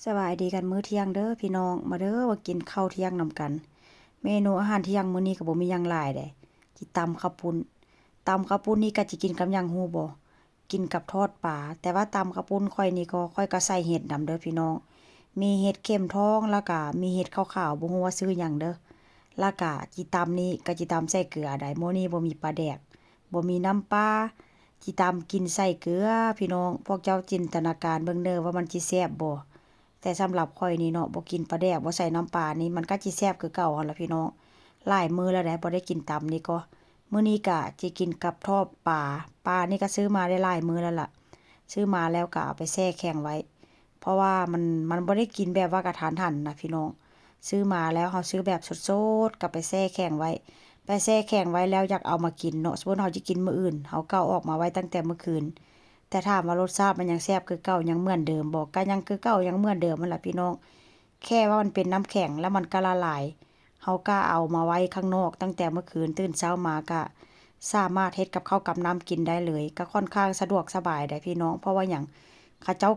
สบายดีกันมื้อเที่ยงเด้อพี่น้องมาเด้อมากินข้าวเที่ยงนำกันเมนูอาหารเที่ยงมื้อนี้ก็บ่มีหยังหลายเด้สิตำข้าวปุ้นนี่ก็สิกินกับหยังฮู้บ่กินกับทอดปลาแต่ว่าตำข้าวปุ้นข้อยนี่ก็ข้อยก็ใส่เห็ดนำเด้อพี่น้องมีเห็ดเข็มทองแล้วก็มีเห็ดขาวๆบ่ฮู้ว่าชื่อหยังเด้อแล้วก็จิตำนี่ก็จิตำใส่เกลือได้มื้อนี้บ่มีปลาแดกบ่มีน้ำปลาจิตำกินใส่เกลือพี่น้องพวกเจ้าจินตนาการเบิ่งเด้อว่ามันสิแซ่บบ่ แต่สำหรับข้อยนี่เนาะบ่กินปลาแดกบ่ใส่น้ำปลานี่มันก็สิแซ่บคือเก่าหั่นล่ะพี่น้องหลายมื้อแล้วได้บ่ได้กินตำนี่ก็มื้อนี้ก็สิกินกับทอดปลานี่ก็ซื้อมาได้หลายมื้อแล้วล่ะซื้อมาแล้วก็เอาไปแช่แข็งไว้ เพราะว่ามันบ่ได้กินแบบว่ากะทันหันนะพี่น้องซื้อมาแล้วเฮาซื้อแบบสดๆก็ไปแช่แข็งไว้ไปแช่แข็งไว้แล้วอยากเอามากินเนาะสมมุติเฮาสิกินมื้ออื่นเฮาก็เอาออกมาไว้ตั้งแต่เมื่อคืน แต่ถามว่ารสชาติมันยังแซ่บคือเก่ายังเหมือนเดิมบ่ก็ยังคือเก่ายังเหมือนเดิมนั่นล่ะพี่น้องแค่ว่ามันเป็นน้ำแข็งแล้วมันก็ละลายเฮาก็เอามาไว้ข้างนอกตั้งแต่เมื่อคืนตื่นเช้ามาก็สามารถเฮ็ดกับข้าวกับน้ำกินได้เลยก็ค่อนข้างสะดวกสบายได้พี่น้องเพราะว่าหยังเขาเจ้า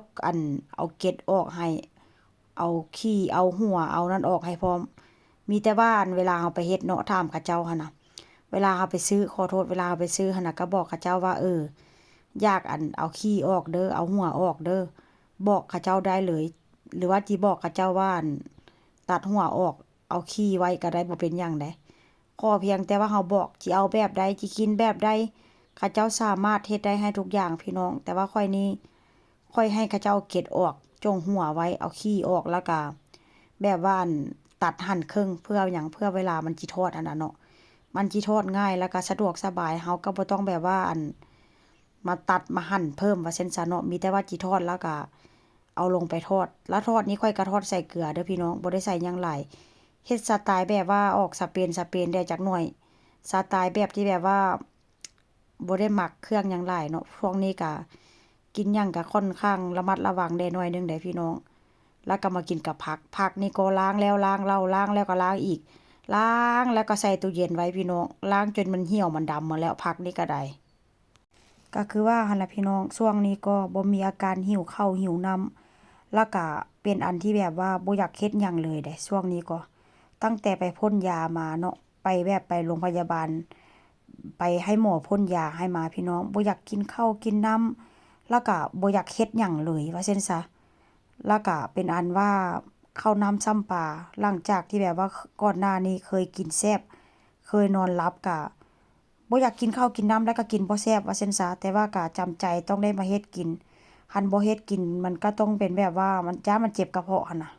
เอาเกล็ดออกให้เอาขี้เอาหัวเอานั่นออกให้พร้อมมีแต่ว่าเวลาเฮาไปเฮ็ดเนาะถามเขาเจ้าหั่นน่ะเวลาเฮาไปซื้อขอโทษเวลาเฮาไปซื้อหั่นน่ะก็บอกเขาเจ้าว่าอยากเอาขี้ออกเด้อเอาหัวออกเด้อบอกเขาเจ้าได้เลยหรือว่าจิบอกเขาเจ้าว่าตัดหัวออกเอาขี้ไว้ก็ได้บ่เป็นหยังเดะขอเพียงแต่ว่าเฮาบอกจิเอาแบบใดจิกินแบบใดเขาเจ้าสามารถเฮ็ดได้ให้ทุกอย่างพี่น้องแต่ว่าข้อยนี่ข้อยให้เขาเจ้าเก็ดออกจงหัวไว้เอาขี้ออกแล้วก็แบบว่าตัดหั่นครึ่งเพื่อหยังเพื่อเวลามันจิทอดอันนั้นเนาะมันจิทอดง่ายแล้วก็สะดวกสบายเฮาก็บ่ต้องแบบว่ามาตัดมาหั่นเพิ่มว่าซั่นซะเนาะมีแต่ว่าจิทอดแล้วก็เอาลงไปทอดแล้วทอดนี้ค่อยก็ทอดใส่เกลือเด้อพี่น้องบ่ได้ใส่หยังหลายเฮ็ดสไตล์แบบว่าออกสเปนได้จักหน่อยสไตล์แบบที่แบบว่าบ่ได้หมักเครื่องหยังหลายเนาะพวกนี้ก็กินหยังก็ค่อนข้างระมัดระวังได้หน่อยหนึ่งได้พี่น้องแล้วก็มากินกับผักนี่ก็ล้างแล้วล้างเล่าล้างแล้วก็ล้างอีกล้างแล้วก็ใส่ตู้เย็นไว้พี่น้องล้างจนมันเหี่ยวมันดำหมดแล้วผักนี่ก็ได้ ก็คือว่าหั่นล่ะพี่น้องช่วงนี้ก็บ่มีอาการหิวข้าวหิวน้ำแล้วก็เป็นอันที่แบบว่าบ่อยากเฮ็ดหยังเลยเดะช่วงนี้ก็ตั้งแต่ไปพ่นยามาเนาะไปแบบไปโรงพยาบาลไปให้หมอพ่นยาให้มาพี่น้องบ่อยากกินข้าวกินน้ำแล้วก็บ่อยากเฮ็ดหยังเลยว่าซั่นซะแล้วก็เป็นอันว่าข้าวน้ำซ้ำปลาหลังจากที่แบบว่าก่อนหน้านี้เคยกินแซ่บเคยนอนหลับก็บ่อยากกินข้าวกินน้ำแล้วก็กินบ่แซ่บว่าซั่นซะแต่ว่าก็จำใจต้องได้มาเฮ็ดกินคันบ่เฮ็ดกินมันก็ต้องเป็นแบบว่ามันเจ็บกระเพาะหั่นน่ะ